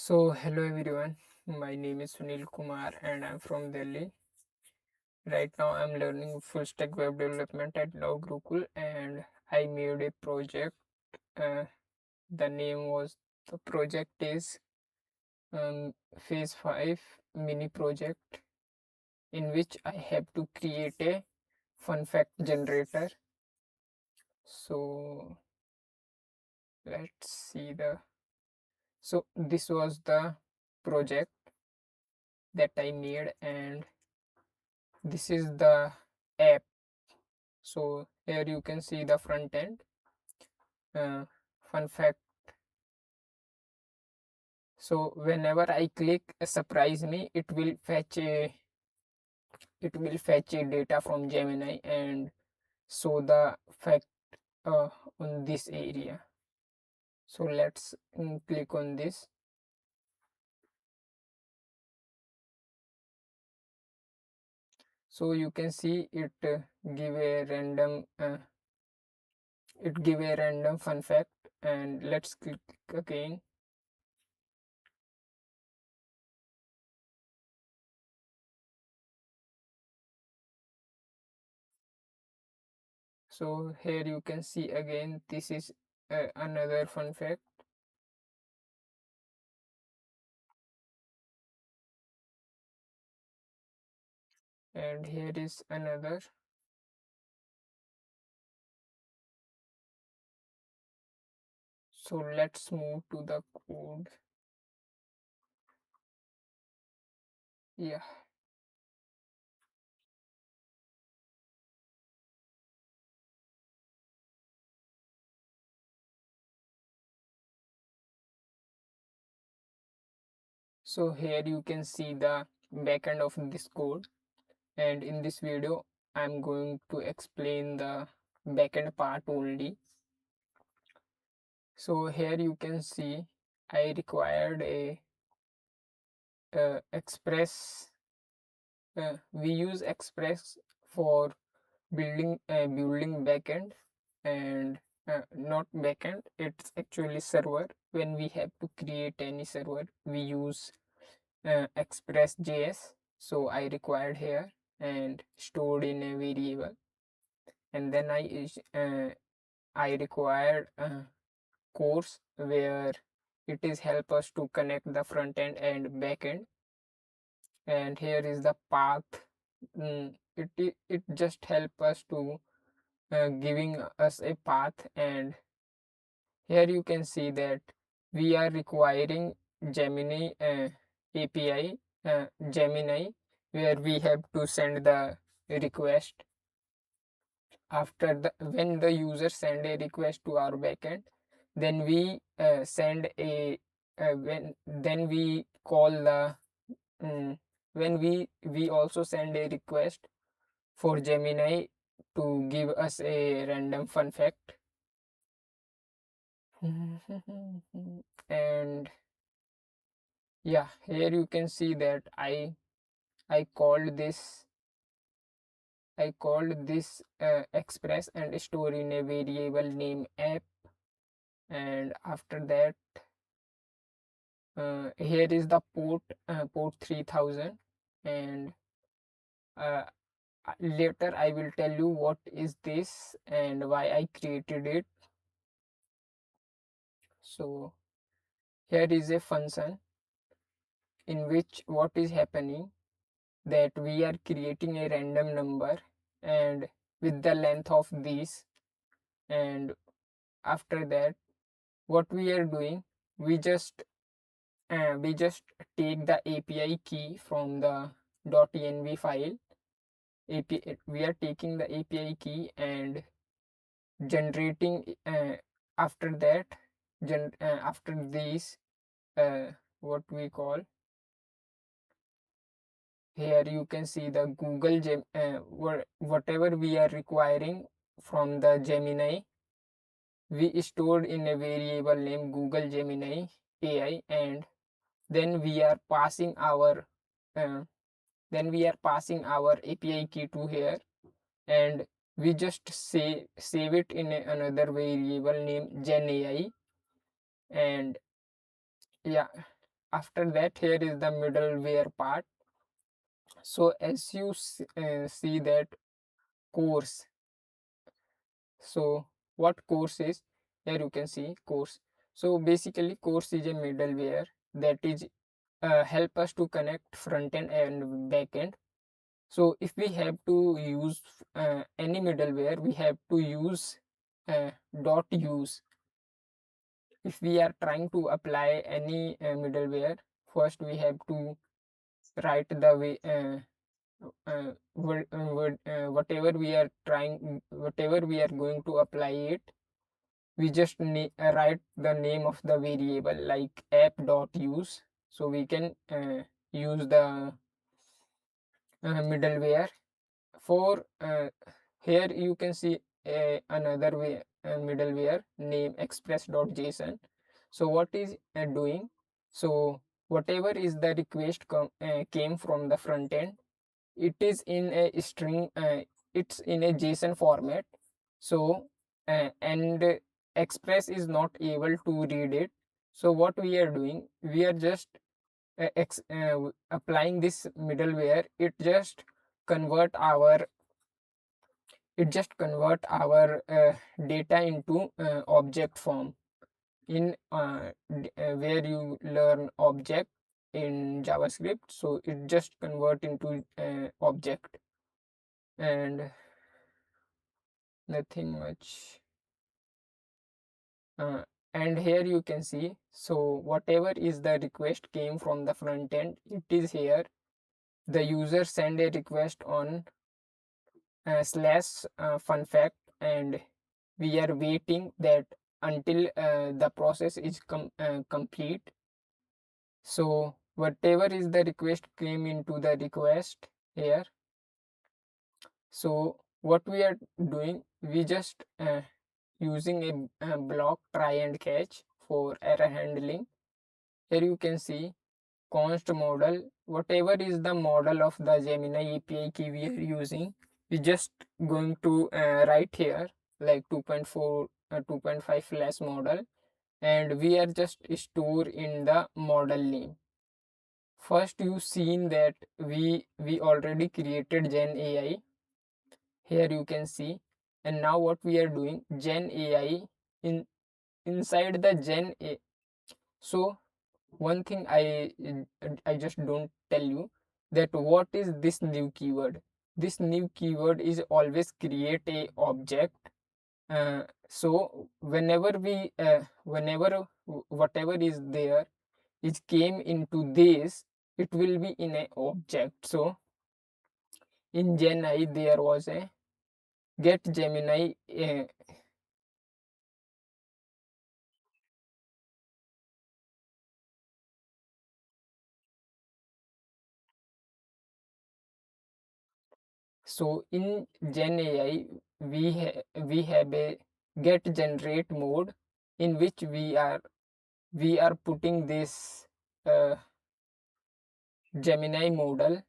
Hello everyone. My name is Sunil Kumar and I'm from Delhi. Right now, I'm learning full stack web development at Law Gurukul, and I made a project. Uh, the name was the project is Phase 5 mini project, in which I have to create a fun fact generator. So, let's see the. So, this was the project that I made, and this is the app. So here you can see the front end. Fun fact, so whenever I click surprise me, it will fetch a data from Gemini and show the fact uh, on this area. So let's click on this. So you can see give a random give a random fun fact, and let's click again. So here you can see again, this is another fun fact. And here is another. So let's move to the code. Yeah. So here you can see the backend of this code, and in this video I'm going to explain the backend part only. So here you can see I required a Express. We use Express for building backend, and not backend, it's actually server. When we have to create any server, we use Express.js. So I required here and stored in a variable, and then I required a course where it is help us to connect the front end and back end. And here is the path. It just help us to giving us a path, and here you can see that we are requiring Gemini API, Gemini, where we have to send the request. After the when the user send a request to our backend, then we send a when then we call the when we also send a request for Gemini to give us a random fun fact. And yeah, here you can see that I called this express and store in a variable name app. And after that, here is the port 3000. And uh, later I will tell you what is this and why I created it. So here is a function in which what is happening, that we are creating a random number and with the length of these. And after that, what we are doing, we just take the API key from the .env file. We are taking the API key and generating after that after these, what we call, here you can see the whatever we are requiring from the Gemini, we stored in a variable named Google Gemini AI. And then we are passing our uh, API key to here, and we just save it in another variable named Gen AI. And yeah, after that, here is the middleware part. So as you see that course, so what course is, here you can see course. So basically course is a middleware that is help us to connect front end and back end. So if we have to use any middleware, we have to use dot use. If we are trying to apply any middleware, first we have to write the way whatever we are trying, whatever we are going to apply it, we just write the name of the variable like app.use, so we can use the middleware for here you can see another way middleware name Express.js. So what is doing, so whatever is the request came from the front end, it is in a string, it's in a JSON format. So and Express is not able to read it. So what we are doing, we are just applying this middleware. Convert our it just convert our data into object form in where you learn object in JavaScript. So it just convert into object and nothing much. uh, and here you can see, so whatever is the request came from the front end, it is here. The user send a request on slash fun fact, and we are waiting that until the process is complete. So whatever is the request came into the request here. So what we are doing, we just using a block try and catch for error handling. Here you can see const model, whatever is the model of the Gemini API key we are using, we just going to write here like 2.4 2.5 flash model, and we are just store in the model name. First you seen that we already created Gen AI, here you can see. And now what we are doing, Gen AI in inside the Gen A. So one thing I just don't tell you, that what is this new keyword. This new keyword is always create a object. So whenever whatever is there is came into this, it will be in a object. So in Gen I there was a get Gemini so in Gen AI we have a get generate mode, in which we are putting this uh, Gemini model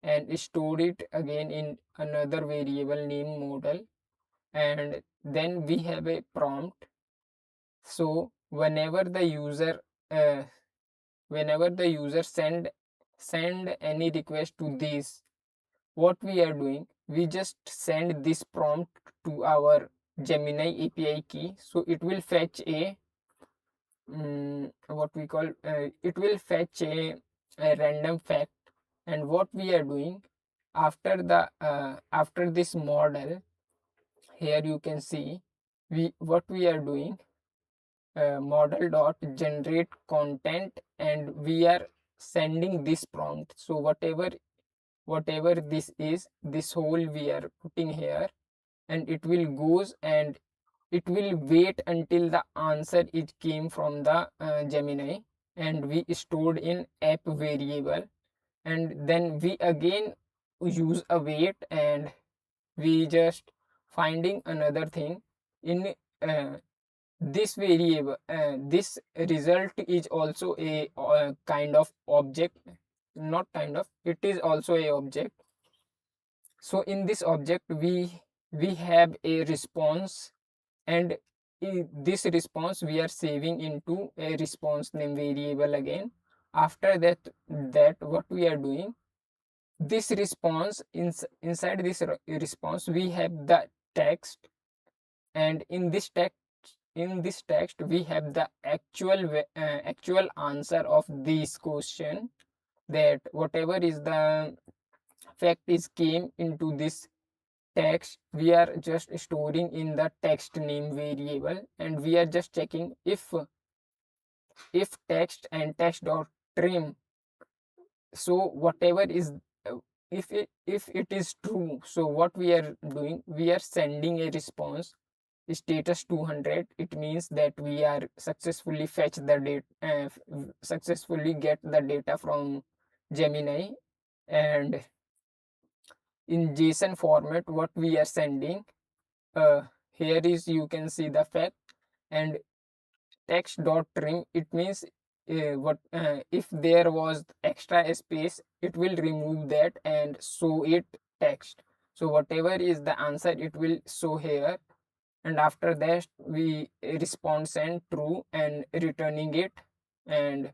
and store it again in another variable name model, and then we have a prompt. So uh, whenever the user send any request to this, what we are doing, we just send this prompt to our Gemini API key. So it will fetch a what we call it will fetch a random fact. And what we are doing, after this model, here you can see we are doing model dot generate content, and we are sending this prompt. So whatever this is, this whole we are putting here, and it will goes and it will wait until the answer it came from the Gemini, and we stored in app variable. And then we again use a wait, and we just finding another thing in this variable. This result is also a kind of object, not kind of, it is also a object. So in this object we have a response, and in this response we are saving into a response name variable again. After that what we are doing, this response, inside this response we have the text, and in this text we have the actual answer of this question, that whatever is the fact is came into this text, we are just storing in the text name variable, and we are just checking if text and text dot trim, so whatever is if it is true, so what we are doing, we are sending a response status 200. It means that we are successfully fetch the data, successfully get the data from Gemini. And in JSON format what we are sending, uh, here is, you can see the fact, and text dot trim, it means what if there was extra space, it will remove that and show it text. So whatever is the answer, it will show here. And after that we respond send true and returning it. And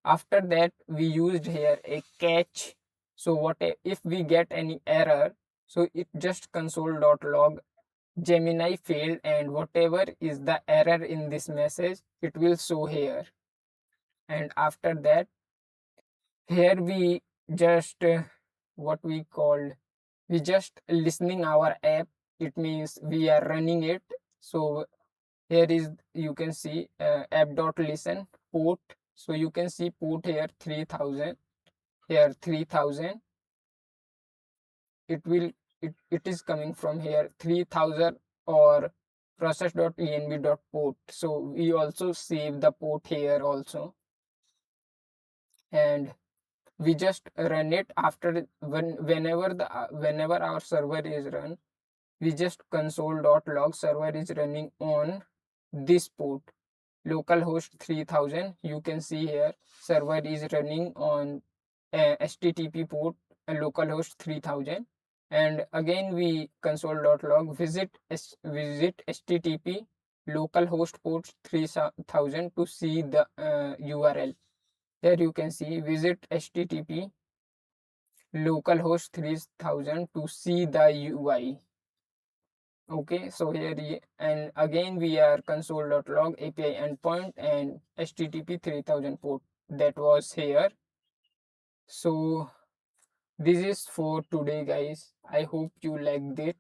after that we used here a catch. So what if we get any error, so it just console.log Gemini failed, and whatever is the error in this message, it will show here. And after that, here we just what we called, we just listening our app. It means we are running it. So here is, you can see app.listen port. So you can see port here 3000, here 3000. It is coming from here 3000, or process.env.port. So we also save the port here also, and we just run it. After whenever our server is run, we just console.log server is running on this port, localhost 3000. You can see here server is running on http port, localhost 3000. And again we console.log visit http localhost port 3000 to see the url. Here you can see visit http localhost 3000 to see the ui. Okay, so here and again we are console.log API endpoint and http 3000 port, that was here. So this is for today guys, I hope you liked it.